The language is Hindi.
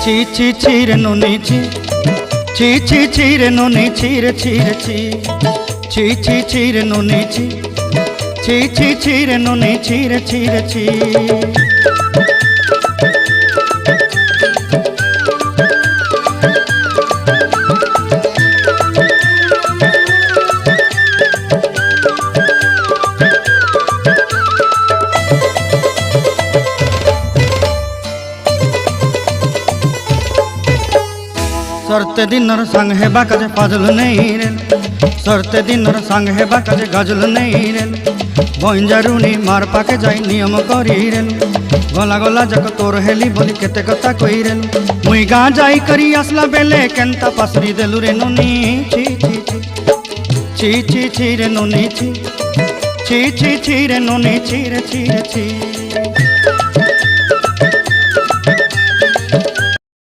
ছি ছি ছি রে নুনি ছি, ছি ছি ছি রে নুনি ছি রে ছি রে ছি, ছি ছি ছি রে নুনি ছি, ছি ছি ছি রে নুনি ছি রে ছি রে ছি। सरते दिनर संग हेबा काजे फाजल नहीं रेल, सरते दिनर संग हेबा काजे गाजल नहीं रेल, बंजारुनी मार पाके जाई नियम करी रेल, गला गला जक तोर हेली बोली केते कथा कई रेल, मुई गाँ जाई करी आसला बेले केंता पासरी देलु रे नुनी ची ची ची ची ची ची रे नुनी ची, ची ची ची रे नुनी ची रे ची रे ची।